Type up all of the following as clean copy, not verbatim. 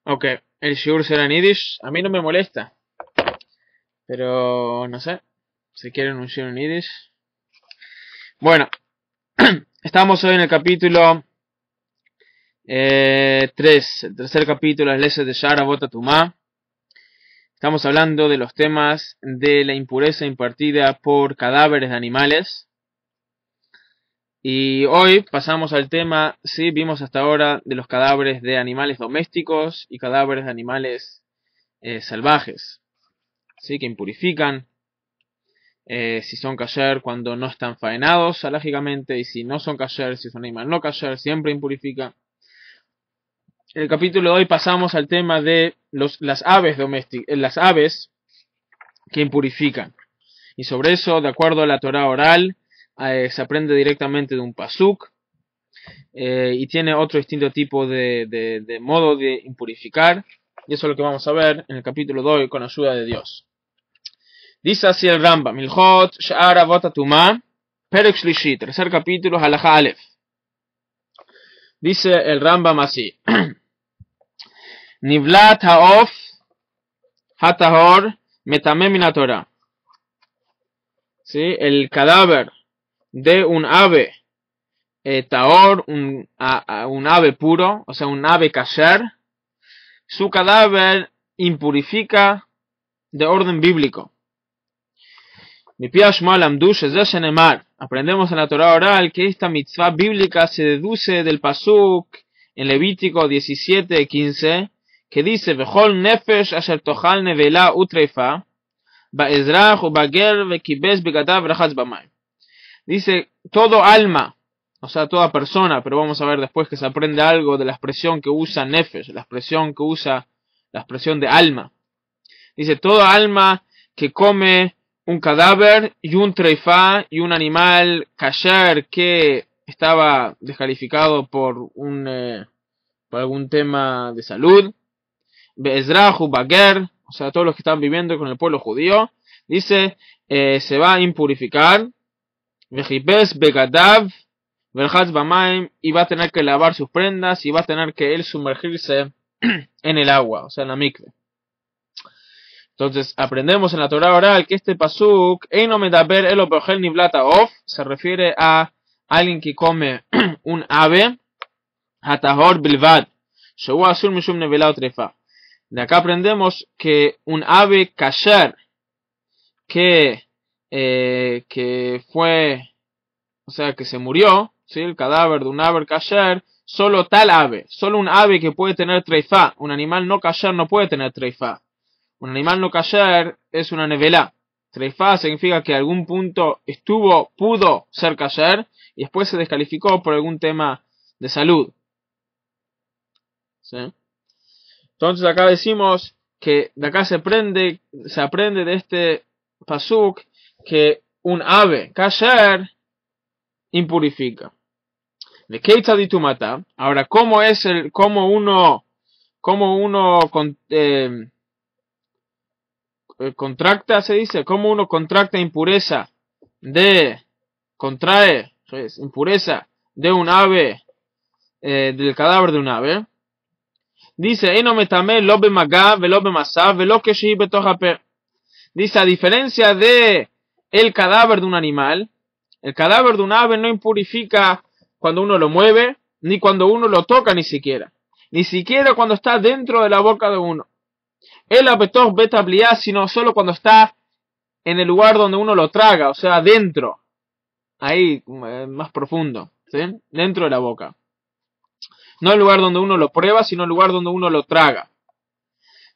Ok, el shiur será en Yiddish. A mí no me molesta. Pero no sé. Si quieren un shiur en Yiddish. Bueno, estamos hoy en el capítulo 3. El tercer capítulo es Lesed de Shara Bota Tumá. Estamos hablando de los temas de la impureza impartida por cadáveres de animales. Y hoy pasamos al tema, sí, vimos hasta ahora de los cadáveres de animales domésticos y cadáveres de animales salvajes, sí, que impurifican, si son kasher cuando no están faenados halajicamente, y si no son kasher, si es un animal no kasher, siempre impurifica. En el capítulo de hoy pasamos al tema de las aves domésticas, las aves que impurifican. Y sobre eso, de acuerdo a la Torah oral, se aprende directamente de un pasuk, y tiene otro distinto tipo de modo de impurificar, y eso es lo que vamos a ver en el capítulo de hoy con ayuda de Dios. Dice así el Rambam, Milchot Sha'ar Avot Tumá, Perek Shlishi, tercer capítulo, Halajá Aleph. Dice el Rambam así: Nivlat ha'of hatahor metamem min Torah. ¿Sí? El cadáver de un ave tahor, un ave puro, o sea, un ave kasher, su cadáver impurifica de orden bíblico. Aprendemos en la Torah oral que esta mitzvah bíblica se deduce del pasuk en Levítico 17:15, que dice: Vechol nefesh asher tochal nevela utreifa ba'ezrach u'bager ve'kibes begadav rachatz b'mayim. Dice, todo alma, o sea, toda persona, pero vamos a ver después que se aprende algo de la expresión que usa nefesh, la expresión de alma. Dice, toda alma que come un cadáver y un treifá y un animal kasher que estaba descalificado por algún tema de salud, be'ezrahu bager, o sea, todos los que están viviendo con el pueblo judío, dice, se va a impurificar, vejipes begadav verhatz bamaim, y va a tener que lavar sus prendas y va a tener que él sumergirse en el agua, o sea, en la mikve. Entonces, aprendemos en la Torah oral que este pasuk, Eino medaber elo beochel nivlat ha'of, se refiere a alguien que come un ave, hatahor bilvad, shehu asur mishum nevela utrefa. De acá aprendemos que un ave kasher, que fue, o sea, que se murió, ¿sí? El cadáver de un ave kasher, solo tal ave, solo un ave que puede tener treifá, un animal no kasher no puede tener treifá. Un animal no kasher es una nevelá. Treifá significa que a algún punto pudo ser kasher y después se descalificó por algún tema de salud. ¿Sí? Entonces acá decimos que de acá se aprende de este pasuk que un ave kasher impurifica. De Keitzaditumata. Ahora, ¿cómo uno contracta, se dice, cómo uno contrae impureza de un ave, del cadáver de un ave? Dice, dice, a diferencia de el cadáver de un animal, el cadáver de un ave no impurifica cuando uno lo mueve, ni cuando uno lo toca, ni siquiera cuando está dentro de la boca de uno. El apetoch betabliá, sino solo cuando está en el lugar donde uno lo traga, o sea, dentro, ahí más profundo, ¿sí? Dentro de la boca. No el lugar donde uno lo prueba, sino el lugar donde uno lo traga.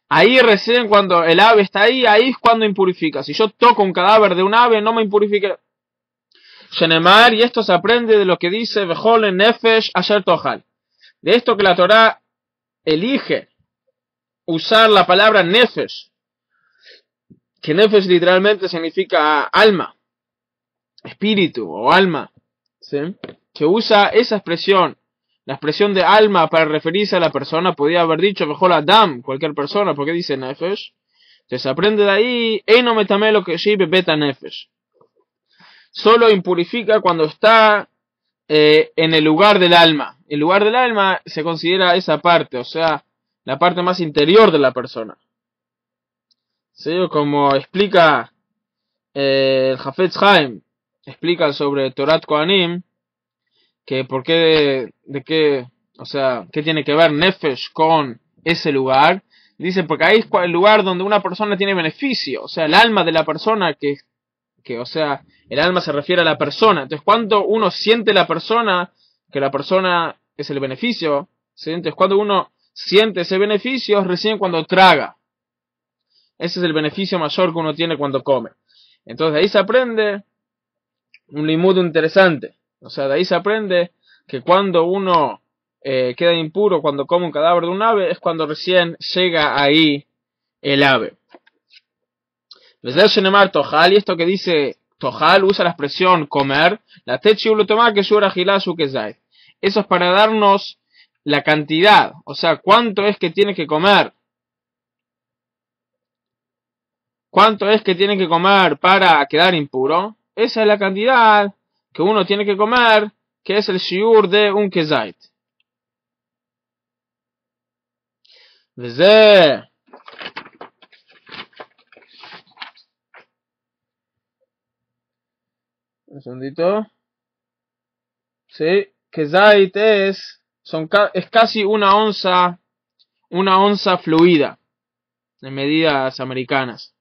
Ahí recién cuando el ave está ahí es cuando impurifica. Si yo toco un cadáver de un ave, no me impurifica. Shenemar, y esto se aprende de lo que dice Vejol nefesh asher tochal. De esto que la Torah elige usar la palabra nefesh, que nefesh literalmente significa alma, espíritu o alma, ¿sí? Que usa esa expresión, la expresión de alma para referirse a la persona. Podía haber dicho mejor Adam, cualquier persona, porque dice nefesh. Entonces se aprende de ahí, Eino metamelo que shibe beta nefesh. Solo impurifica cuando está en el lugar del alma. El lugar del alma se considera esa parte, o sea, la parte más interior de la persona. ¿Sí? Como explica el Hafetz Haim, explica sobre Torat Kohanim, que por qué, de qué, o sea, qué tiene que ver Nefesh con ese lugar. Dice, porque ahí es el lugar donde una persona tiene beneficio, o sea, el alma de la persona o sea, el alma se refiere a la persona. Entonces, cuando uno siente la persona, que la persona es el beneficio, ¿sí? Entonces, cuando uno siente ese beneficio, es recién cuando traga. Ese es el beneficio mayor que uno tiene cuando come. Entonces, de ahí se aprende un limud interesante. O sea, de ahí se aprende que cuando uno queda impuro, cuando come un cadáver de un ave, es cuando recién llega ahí el ave. Tojal, y esto que dice Tojal usa la expresión comer, la techi ulotoma que shura gilasu que zay. Eso es para darnos la cantidad, o sea, cuánto es que tiene que comer. ¿Cuánto es que tiene que comer para quedar impuro? Esa es la cantidad que uno tiene que comer, que es el shiur de un kezait. Desde un segundito. Sí, kezait es casi una onza fluida en medidas americanas.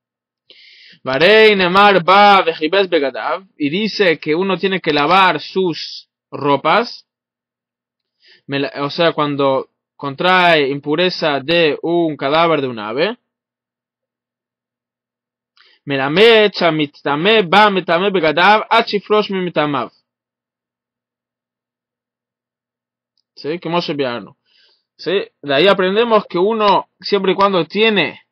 Varei Nemar ba vejibes begadav, y dice que uno tiene que lavar sus ropas, o sea, cuando contrae impureza de un cadáver de un ave. Melamed shamitame ba metame begadav achifrosh mi mitamav. ¿Sí? Que Moshe Biarno. ¿Sí? De ahí aprendemos que uno, siempre y cuando tiene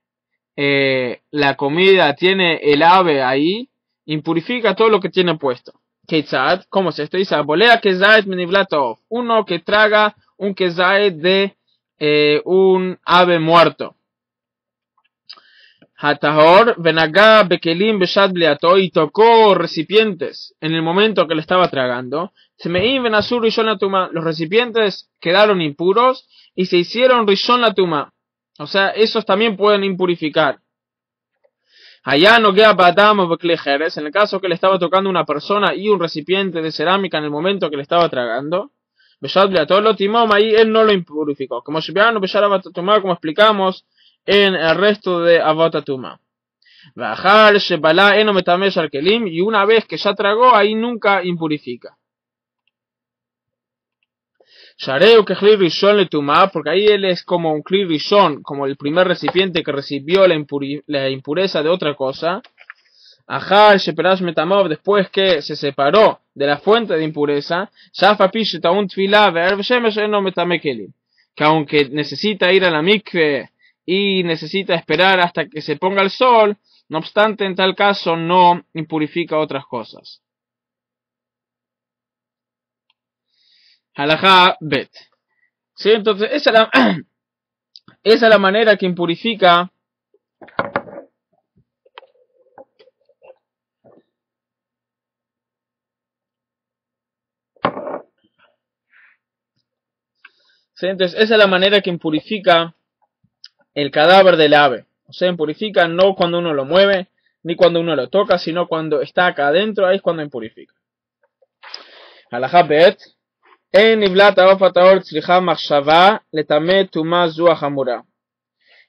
la comida, tiene el ave ahí, impurifica todo lo que tiene puesto. Ketzad, ¿cómo es esto? Dice, abolea kezait menivlatov. Uno que traga un kezait de un ave muerto. Hatahor venagá bekelim beshad bliato, y tocó recipientes en el momento que le estaba tragando. Semeim venasur rishon latuma, los recipientes quedaron impuros y se hicieron rishon latuma. O sea, esos también pueden impurificar. Allá no queda badam o beklejeres, en el caso que le estaba tocando una persona y un recipiente de cerámica en el momento que le estaba tragando. Beshad bliato lo timom, ahí él no lo impurificó. Como Shibiano beshad abatatuma, como explicamos en el resto de Abatatuma. Bajar, Shebala, Eno Metamesh Arkelim, y una vez que ya tragó, ahí nunca impurifica. Shareu que Kli Rishon le Tuma, porque ahí él es como un Kli Rishon, como el primer recipiente que recibió la impureza de otra cosa. Ajar, Sheperash Metamov, después que se separó de la fuente de impureza, Shafa Pish Taun Tfila, Verb Shemesh Eno Metamekelim, que aunque necesita ir a la mikve y necesita esperar hasta que se ponga el sol, no obstante, en tal caso no impurifica otras cosas. Halajá bet. ¿Sí? Entonces, esa es la manera que impurifica ¿sí? Entonces, esa es la manera que impurifica el cadáver del ave. O sea, impurifica no cuando uno lo mueve, ni cuando uno lo toca, sino cuando está acá adentro, ahí es cuando impurifica. Halajá bet. En niblat aofataor tzricha machshava letame tuma zu hamura.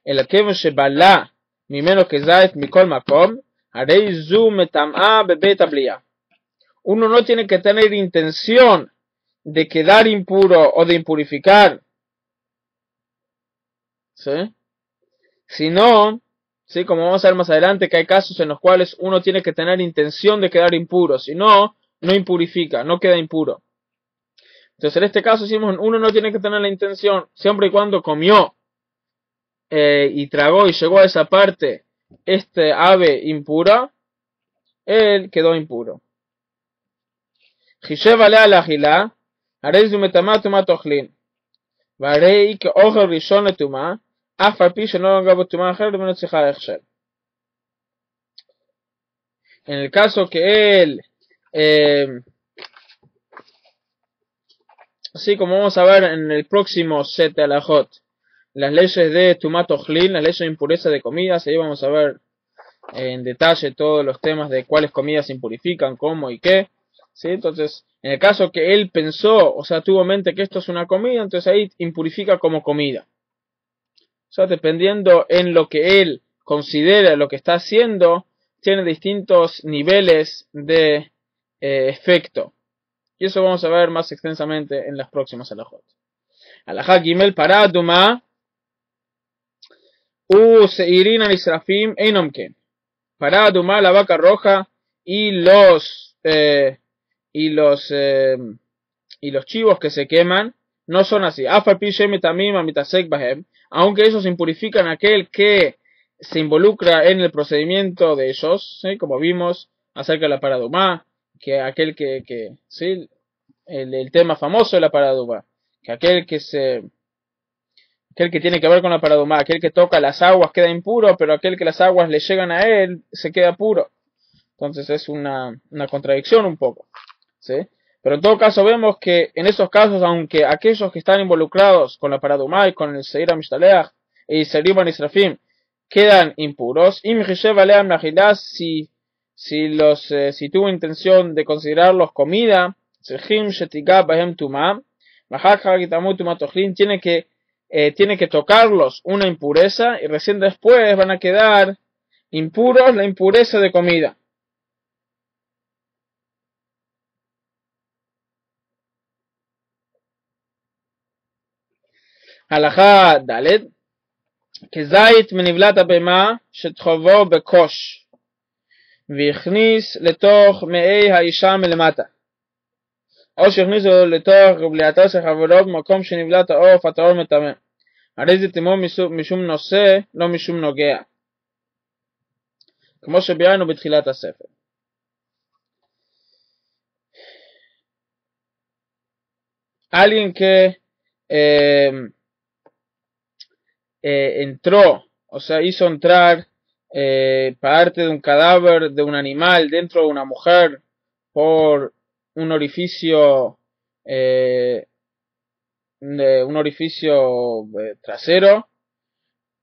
El keven shebala mimeno kezait mikol makom, harei zu metam'a bebet abliya. Uno no tiene que tener intención de quedar impuro o de impurificar, ¿sí? Sino, ¿sí? Como vamos a ver más adelante, que hay casos en los cuales uno tiene que tener intención de quedar impuro, si no, no impurifica, no queda impuro. Entonces en este caso decimos, uno no tiene que tener la intención, siempre y cuando comió y tragó y llegó a esa parte, este ave impura, él quedó impuro. Hishev alea la gila, harei zu metama tuma tochlin, varei que ojo rishon le tuma, afar pi sheno gabo tuma acher de menos tzricha echsher. En el caso que él así como vamos a ver en el próximo set de alajot, las leyes de Tumat Ojlin, las leyes de impureza de comidas. Ahí vamos a ver en detalle todos los temas de cuáles comidas se impurifican, cómo y qué. ¿Sí? Entonces, en el caso que él pensó, o sea, tuvo en mente que esto es una comida, entonces ahí impurifica como comida. O sea, dependiendo en lo que él considera lo que está haciendo, tiene distintos niveles de efecto. Y eso vamos a ver más extensamente en las próximas alajot. Alajá Gimel Paraduma Seirina Nisrafim Einomken. Paraduma, la vaca roja y los chivos que se queman no son así. Aunque ellos impurifican a aquel que se involucra en el procedimiento de ellos, ¿sí? Como vimos acerca de la paradumá, que aquel ¿sí? el tema famoso de la paradumá, que aquel que tiene que ver con la paradumá, aquel que toca las aguas queda impuro, pero aquel que las aguas le llegan a él se queda puro. Entonces es una contradicción un poco, ¿sí? Pero en todo caso vemos que en esos casos, aunque aquellos que están involucrados con la paradumá y con el Seir HaMishtalech y Seir HaNisrafim quedan impuros, si tuvo intención de considerarlos comida, tiene que tocarlos una impureza y recién después van a quedar impuros la impureza de comida. הלכה ד' כזית מנבלת הבהמה שטחובו בקוש והכניס לתוך מעי האישה מלמטה או שהכניסו לתוך בליעתו של חברו במקום שנבלת העוף הטהור מטמא הרי זה טמאו משום נושא לא משום נוגע כמו שביארנו בתחילת הספר. alguien que entró, o sea, hizo entrar parte de un cadáver de un animal dentro de una mujer por un orificio trasero,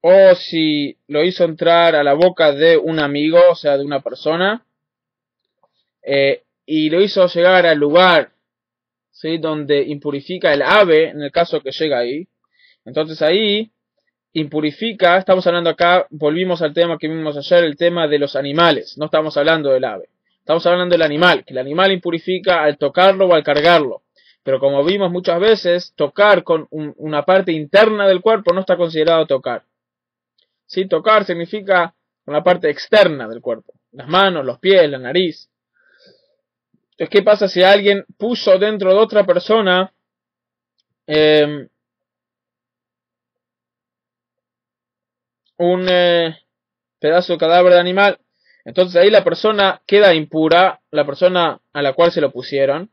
o si lo hizo entrar a la boca de un amigo, o sea, de una persona, y lo hizo llegar al lugar, ¿sí? Donde impurifica el ave, en el caso que llega ahí, entonces ahí impurifica. Estamos hablando acá, volvimos al tema que vimos ayer, el tema de los animales, no estamos hablando del ave, estamos hablando del animal, que el animal impurifica al tocarlo o al cargarlo, pero como vimos muchas veces, tocar con una parte interna del cuerpo no está considerado tocar. ¿Sí? Tocar significa con la parte externa del cuerpo, las manos, los pies, la nariz. Entonces, ¿qué pasa si alguien puso dentro de otra persona un pedazo de cadáver de animal? Entonces ahí la persona queda impura, la persona a la cual se lo pusieron.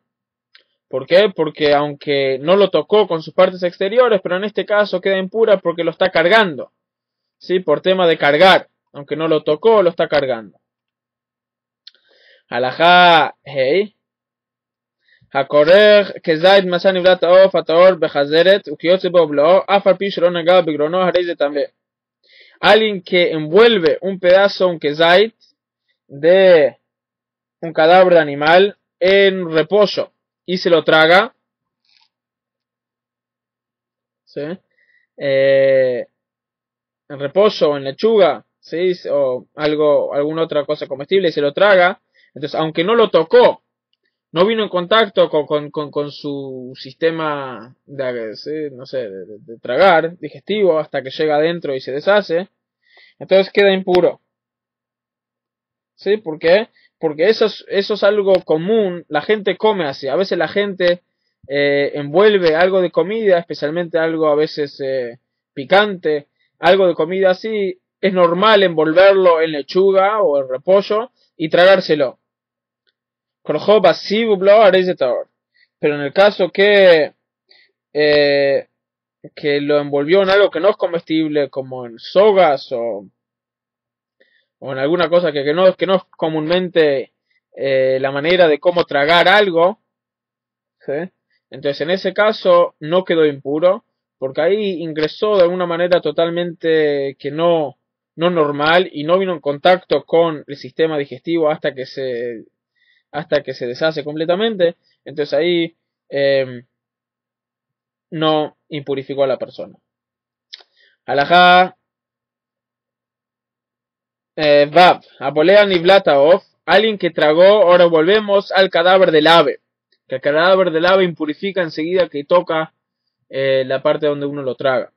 ¿Por qué? Porque aunque no lo tocó con sus partes exteriores, pero en este caso queda impura porque lo está cargando. ¿Sí? Por tema de cargar. Aunque no lo tocó, lo está cargando. Halajá hey. Hakorech kezait masan nivlat haof hator behazeret ukiyotze bo blo afar pi shelo naga begrono harei ze tambe. Alguien que envuelve un pedazo, un kezait, de un cadáver de animal en repollo y se lo traga, ¿sí? En repollo o en lechuga, ¿sí? O alguna otra cosa comestible y se lo traga, entonces aunque no lo tocó, no vino en contacto con su sistema de, ¿sí? No sé, de tragar, digestivo, hasta que llega adentro y se deshace, entonces queda impuro. ¿Sí? ¿Por qué? Porque eso es algo común, la gente come así, a veces la gente envuelve algo de comida, especialmente algo a veces picante, algo de comida así, es normal envolverlo en lechuga o en repollo y tragárselo. Pero en el caso que lo envolvió en algo que no es comestible, como en sogas o en alguna cosa que no es comúnmente la manera de cómo tragar algo, ¿sí? Entonces en ese caso no quedó impuro, porque ahí ingresó de alguna manera totalmente que no normal y no vino en contacto con el sistema digestivo hasta que se deshace completamente. Entonces ahí no impurificó a la persona. Alajá Vav, Apolea Nivlataof, alguien que tragó, ahora volvemos al cadáver del ave, que el cadáver del ave impurifica enseguida que toca la parte donde uno lo traga.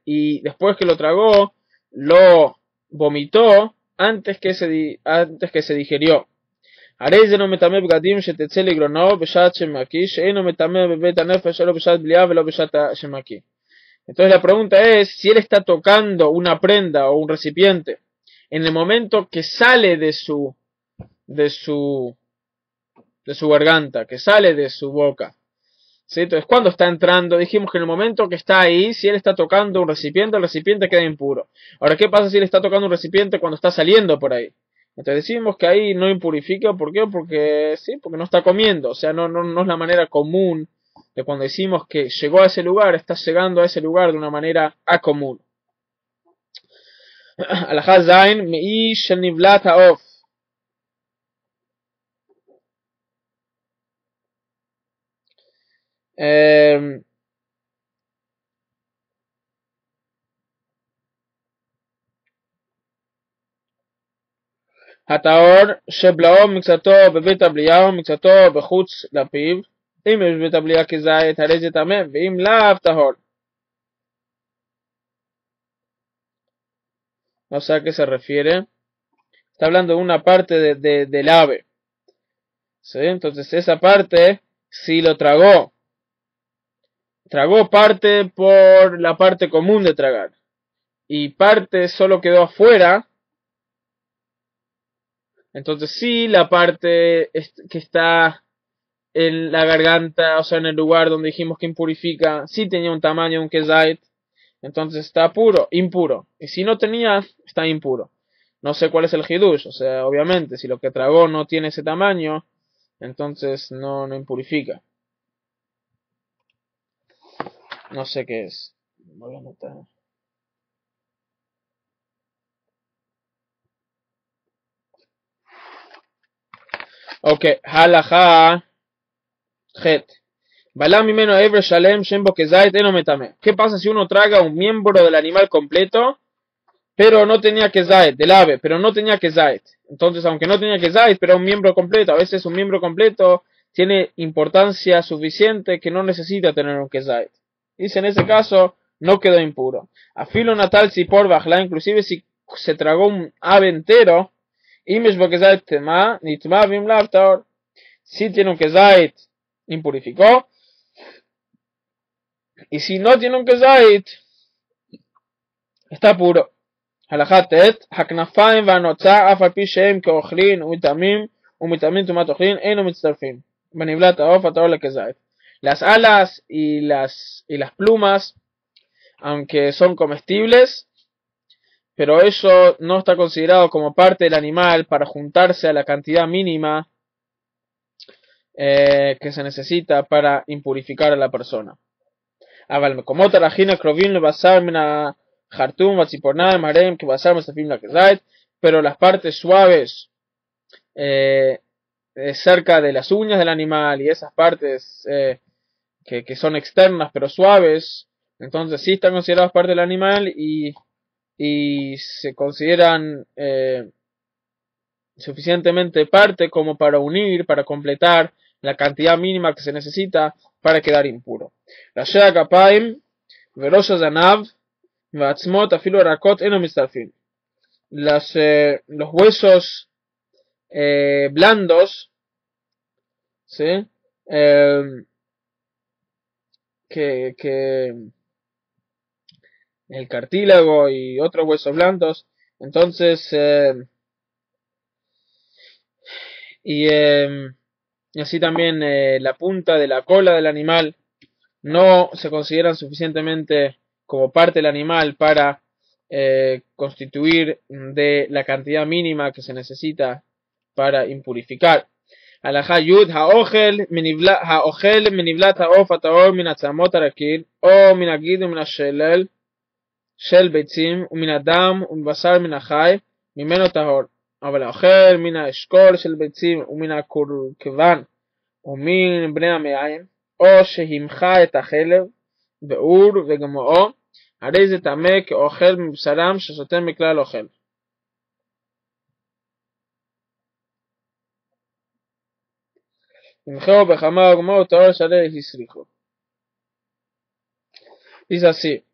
Y después que lo tragó, lo vomitó antes que se digirió. Entonces la pregunta es, si él está tocando una prenda o un recipiente en el momento que sale de su garganta, que sale de su boca, ¿sí? Entonces cuando está entrando, dijimos que en el momento que está ahí, si él está tocando un recipiente, el recipiente queda impuro. Ahora, ¿qué pasa si él está tocando un recipiente cuando está saliendo por ahí? Entonces decimos que ahí no impurifica, ¿por qué? Porque no está comiendo, o sea, no es la manera común de cuando decimos que llegó a ese lugar, está llegando a ese lugar de una manera común. Alajá Zain, Mei Shel Nivlat Haof. הטהור שבלעו מקצתו בבית הבליעה ומקצתו בחוץ לפיו, אם יש בבית הבליעה כזית הרי זה טמא, ואם לאו טהור. No sé a qué se refiere. Está hablando de una parte del ave. ¿Sí? Entonces esa parte, si lo tragó parte por la parte común de tragar, y parte solo quedó afuera, entonces sí la parte que está en la garganta, o sea en el lugar donde dijimos que impurifica, sí tenía un tamaño, un kezait, entonces está impuro, y si no tenía, está impuro. No sé cuál es el hidush, o sea, obviamente, si lo que tragó no tiene ese tamaño, entonces no impurifica. No sé qué es. Voy a anotar. Ok, halajá het. ¿Qué pasa si uno traga un miembro del animal completo, pero no tenía kezait, del ave, pero no tenía kezait? Entonces, aunque no tenía kezait, pero un miembro completo, a veces un miembro completo tiene importancia suficiente que no necesita tener un kezait. Dice, en ese caso, no quedó impuro. Afilo natal si por bajla, inclusive si se tragó un ave entero, si tiene un kezait, impurificó. Y si no tiene un kezait, está puro. Halachatet, haknafaim vanotza, afalpi sheem keochlin, umitamin tumat ochlin, eno mitzarfim. Beniblat aof ator le kezait. Las alas y las plumas, aunque son comestibles, pero eso no está considerado como parte del animal para juntarse a la cantidad mínima que se necesita para impurificar a la persona. Pero las partes suaves cerca de las uñas del animal y esas partes que son externas pero suaves, entonces sí están consideradas parte del animal y se consideran suficientemente parte como para unir, para completar la cantidad mínima que se necesita para quedar impuro. Los huesos blandos, ¿sí? Que el cartílago y otros huesos blandos, entonces y así también la punta de la cola del animal no se consideran suficientemente como parte del animal para constituir de la cantidad mínima que se necesita para impurificar. הלכה י' האוכל מנבלת העוף הטהור מן הצמות הרקיל, או מן הגיד ומן השלל של ביצים, ומן הדם ומבשר מן החי, ממנו טהור. אבל האוכל מן האשכול של ביצים ומן הקורקבן ומן בני המעיים, או שהמחה את החלב באור וגמואו, הרי זה טמא כאוכל מבשרם שסוטה מכלל אוכל. ימחהו בחמה וגמואו טהור שהרי הסריחו. Dice así: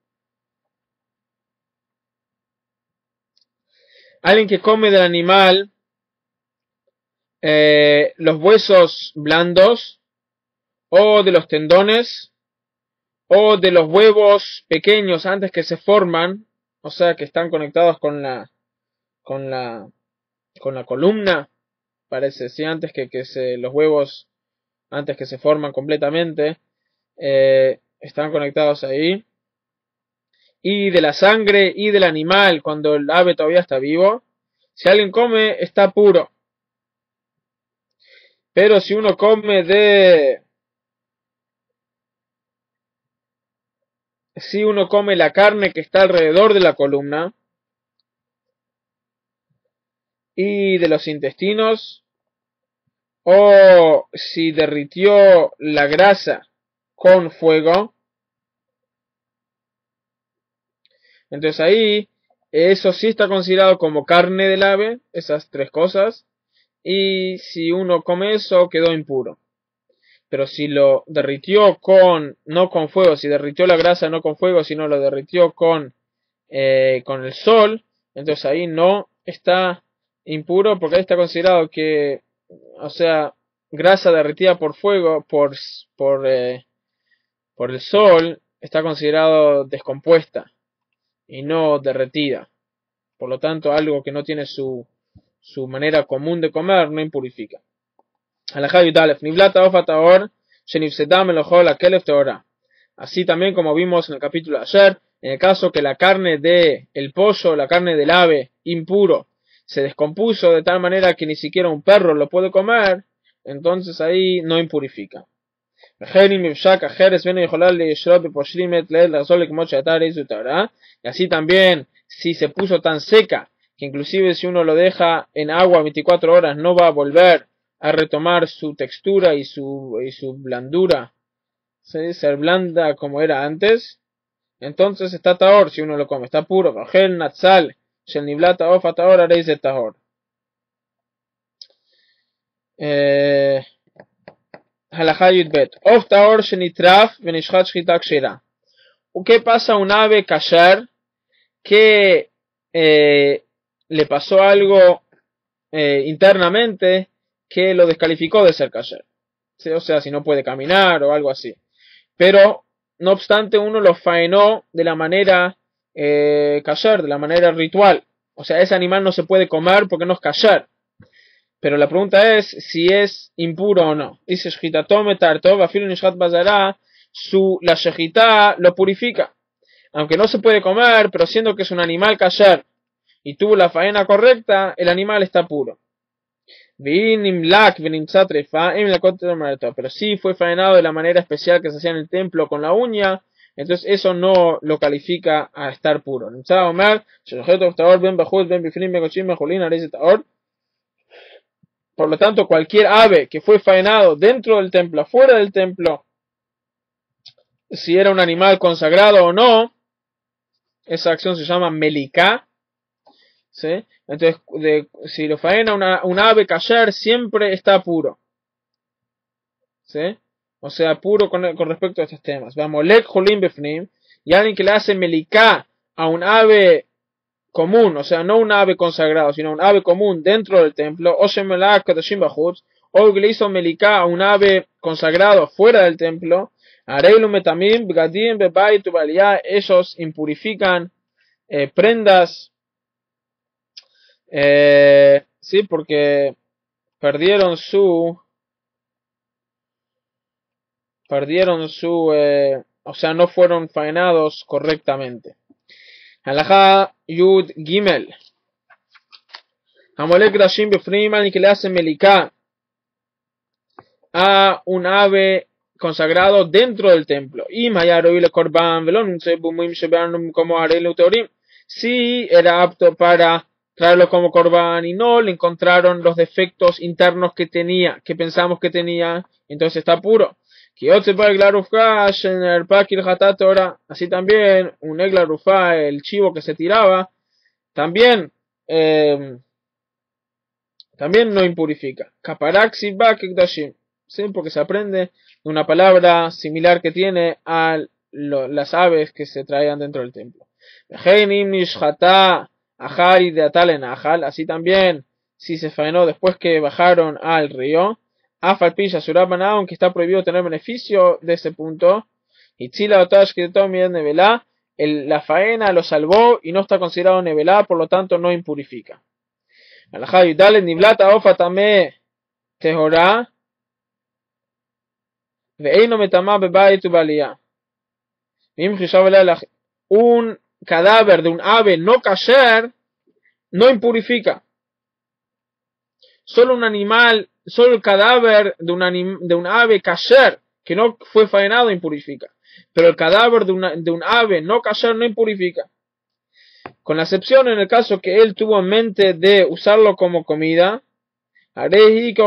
alguien que come del animal los huesos blandos, o de los tendones, o de los huevos pequeños antes que se forman, o sea que están conectados con la columna, parece, sí, antes que los huevos, antes que se forman completamente, están conectados ahí, y de la sangre y del animal cuando el ave todavía está vivo, si alguien come está puro. Pero si uno come la carne que está alrededor de la columna y de los intestinos, o si derritió la grasa con fuego, entonces ahí eso sí está considerado como carne del ave, esas tres cosas, y si uno come eso quedó impuro. Pero si lo derritió no con fuego, si derritió la grasa no con fuego, sino lo derritió con el sol, entonces ahí no está impuro, porque ahí está considerado que, o sea, grasa derretida por fuego, por el sol, está considerado descompuesta y no derretida. Por lo tanto, algo que no tiene su manera común de comer no impurifica. Así también como vimos en el capítulo de ayer, en el caso que la carne del pollo, la carne del ave impuro, se descompuso de tal manera que ni siquiera un perro lo puede comer, entonces ahí no impurifica. Y así también, si se puso tan seca que inclusive si uno lo deja en agua 24 horas no va a volver a retomar su textura y su blandura, ¿sí? Ser blanda como era antes, entonces está tahor si uno lo come, está puro. Halajá Yudbet. Of tahor shenitraf venishchat shchita kshira. ¿Qué pasa a un ave kasher que le pasó algo internamente que lo descalificó de ser kasher? ¿Sí? O sea, si no puede caminar o algo así. Pero, no obstante, uno lo faenó de la manera kasher, de la manera ritual. O sea, ese animal no se puede comer porque no es kasher. Pero la pregunta es si es impuro o no. Dice Shchitatome Tartov, Afilu Nishchat Bazara, la shechitá lo purifica. Aunque no se puede comer, pero siendo que es un animal kasher y tuvo la faena correcta, el animal está puro. Pero si fue faenado de la manera especial que se hacía en el templo con la uña, entonces eso no lo califica a estar puro. Por lo tanto, cualquier ave que fue faenado dentro del templo, afuera del templo, si era un animal consagrado o no, esa acción se llama meliká, ¿sí? Entonces, si lo faena un ave kasher, siempre está puro, ¿sí? O sea, puro con respecto a estos temas. Molek Jolim Befnim, y alguien que le hace meliká a un ave común, o sea, no un ave consagrado, sino un ave común dentro del templo, o que le hizo meliká a un ave consagrado fuera del templo, ellos impurifican prendas, sí, porque perdieron su, o sea, no fueron faenados correctamente. Halajá Yud Gimel. Hamolek Dashim Befriman, y que le hacen meliká a un ave consagrado dentro del templo. Y si era apto para traerlo como korban y no le encontraron los defectos internos que tenía, que pensamos que tenía, entonces está puro. Así también un egla rufá, el chivo que se tiraba, también no impurifica. ¿Sí? Porque se aprende de una palabra similar que tiene a las aves que se traían dentro del templo. Así también, si se faenó después que bajaron al río, aunque está prohibido tener beneficio de ese punto, la faena lo salvó y no está considerado nevelá, por lo tanto no impurifica. Un cadáver de un ave no kasher no impurifica. Solo el cadáver de un ave kasher que no fue faenado impurifica. Pero el cadáver de un ave no kasher no impurifica. Con la excepción en el caso que él tuvo en mente de usarlo como comida. Entonces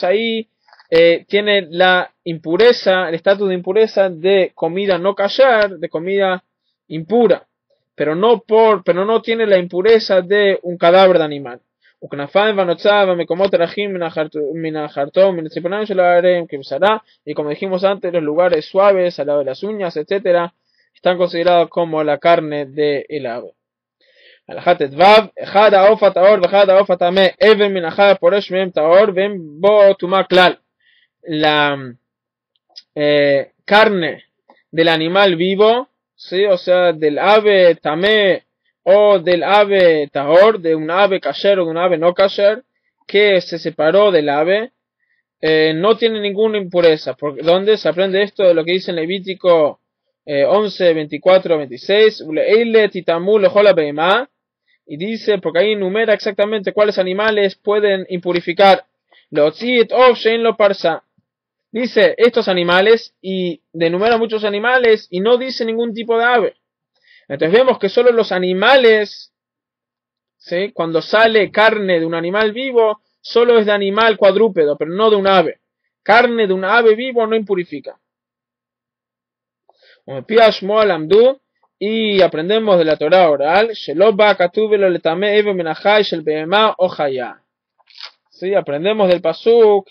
ahí tiene la impureza, el estatus de impureza de comida no kasher, de comida impura, pero no tiene la impureza de un cadáver de animal. Y como dijimos antes, los lugares suaves, al lado de las uñas, etcétera, están considerados como la carne del ave. La carne del animal vivo, ¿sí? O sea, del ave tamé o del ave tahor, de un ave kasher o de un ave no kasher, que se separó del ave, no tiene ninguna impureza. ¿Dónde se aprende esto? De lo que dice en Levítico 11, 24, 26, y dice, porque ahí enumera exactamente cuáles animales pueden impurificar. Dice estos animales y enumera muchos animales y no dice ningún tipo de ave. Entonces vemos que solo los animales, ¿sí? Cuando sale carne de un animal vivo, solo es de animal cuadrúpedo, pero no de un ave. Carne de un ave vivo no impurifica. Y aprendemos de la Torah oral, ¿sí? Aprendemos del pasuk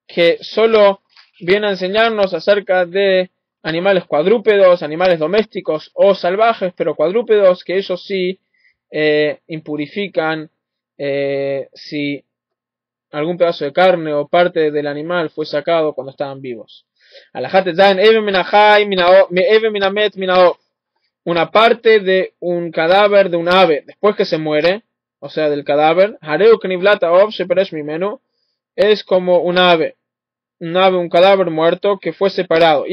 que solo viene a enseñarnos acerca de animales cuadrúpedos, animales domésticos o salvajes, pero cuadrúpedos, que ellos sí impurifican si algún pedazo de carne o parte del animal fue sacado cuando estaban vivos. Una parte de un cadáver de un ave después que se muere, o sea del cadáver, es como un cadáver muerto que fue separado.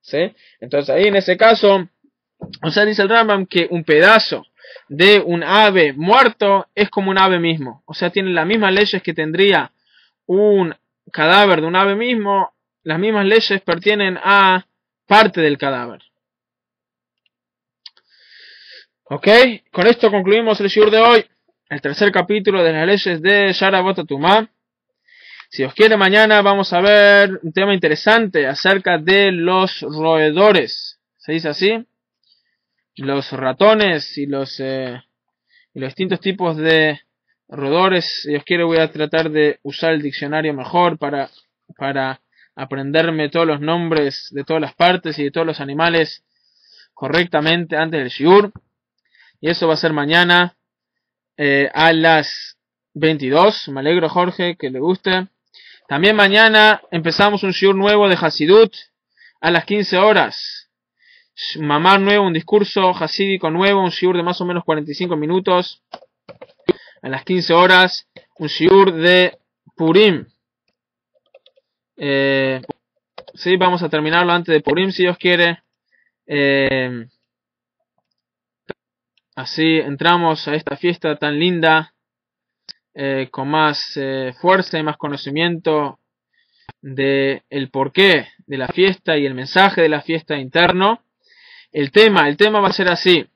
¿Sí? Entonces ahí en ese caso, o sea, dice el Rambam que un pedazo de un ave muerto es como un ave mismo. O sea, tiene las mismas leyes que tendría un cadáver de un ave mismo. Las mismas leyes pertienen a parte del cadáver. Ok, con esto concluimos el shiur de hoy. El tercer capítulo de las leyes de Sharabot Tumá. Si os quiere, mañana vamos a ver un tema interesante acerca de los roedores. ¿Se dice así? Los ratones y los distintos tipos de roedores. Si os quiere, voy a tratar de usar el diccionario mejor para aprenderme todos los nombres de todas las partes y de todos los animales correctamente antes del shiur. Y eso va a ser mañana a las 22. Me alegro, Jorge, que le guste. También mañana empezamos un shiur nuevo de Hasidut a las 15 horas. Mamá nuevo, un discurso hasídico nuevo, un shiur de más o menos 45 minutos. A las 15 horas, un shiur de Purim. Sí, vamos a terminarlo antes de Purim, si Dios quiere. Así entramos a esta fiesta tan linda, con más fuerza y más conocimiento de el porqué de la fiesta y el mensaje de la fiesta interno. El tema va a ser así.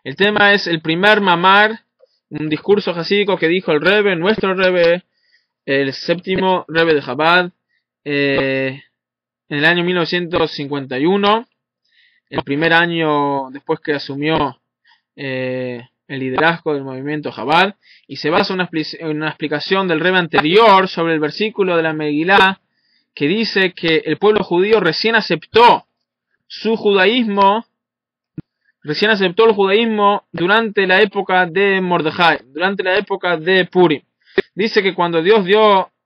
El tema es el primer mamar, un discurso jasídico que dijo el Rebbe, nuestro Rebbe, el séptimo Rebbe de Chabad, en el año 1951, el primer año después que asumió el liderazgo del movimiento Chabad, y se basa en una explicación del Rebbe anterior sobre el versículo de la Megilá que dice que el pueblo judío recién aceptó el judaísmo durante la época de Mordejai, durante la época de Purim. Dice que cuando Dios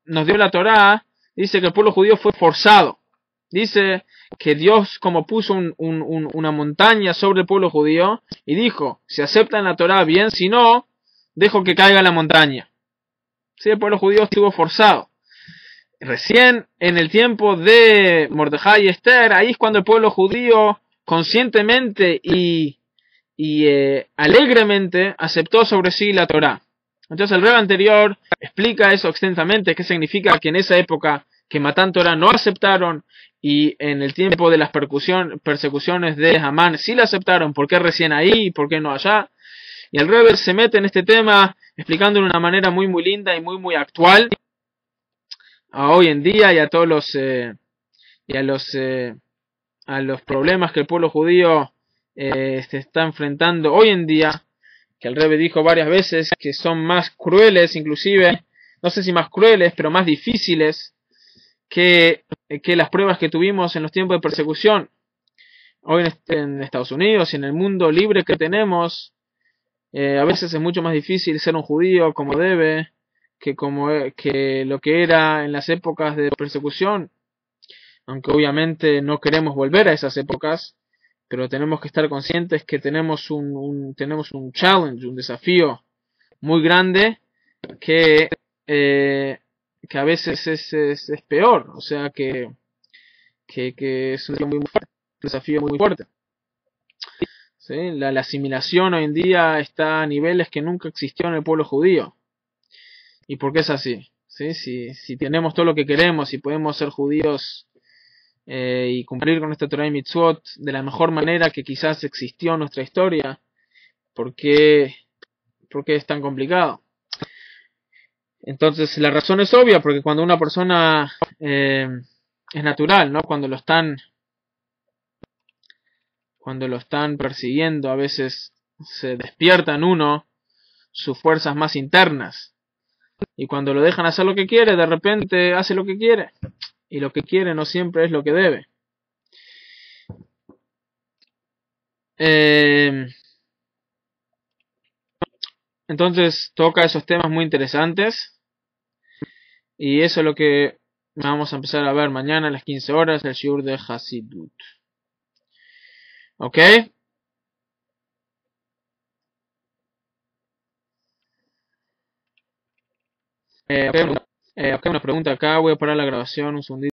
nos dio la Torá, dice que el pueblo judío fue forzado. Dice que Dios como puso una montaña sobre el pueblo judío y dijo, si aceptan la Torá bien, si no, dejo que caiga la montaña. Sí, el pueblo judío estuvo forzado. Recién en el tiempo de Mordejai y Esther, ahí es cuando el pueblo judío conscientemente y alegremente aceptó sobre sí la Torá. Entonces el Rebbe anterior explica eso extensamente, qué significa que en esa época que Matán Torá no aceptaron y en el tiempo de las persecuciones de Amán sí la aceptaron, ¿por qué recién ahí y por qué no allá? Y el Rebbe se mete en este tema explicándolo de una manera muy muy linda y muy muy actual a hoy en día y a todos los a los problemas que el pueblo judío se está enfrentando hoy en día, que el Rebbe dijo varias veces que son más crueles, inclusive, no sé si más crueles, pero más difíciles que las pruebas que tuvimos en los tiempos de persecución. Hoy en Estados Unidos y en el mundo libre que tenemos, a veces es mucho más difícil ser un judío como debe, que lo que era en las épocas de persecución, aunque obviamente no queremos volver a esas épocas, pero tenemos que estar conscientes que tenemos un challenge, un desafío muy grande que a veces es peor, o sea que es un desafío muy fuerte. ¿Sí? La asimilación hoy en día está a niveles que nunca existió en el pueblo judío. ¿Y por qué es así? ¿Sí? Si tenemos todo lo que queremos y podemos ser judíos y cumplir con esta Torah y Mitzvot de la mejor manera que quizás existió en nuestra historia, ¿por qué es tan complicado? Entonces la razón es obvia, porque cuando una persona es natural, ¿no? Cuando lo están persiguiendo, a veces se despiertan sus fuerzas más internas, y cuando lo dejan hacer lo que quiere, de repente hace lo que quiere, y lo que quiere no siempre es lo que debe. Entonces toca esos temas muy interesantes, y eso es lo que vamos a empezar a ver mañana a las 15 horas, el shiur de Hasidut. ¿Ok? Ok, una pregunta acá, voy a parar la grabación un segundito.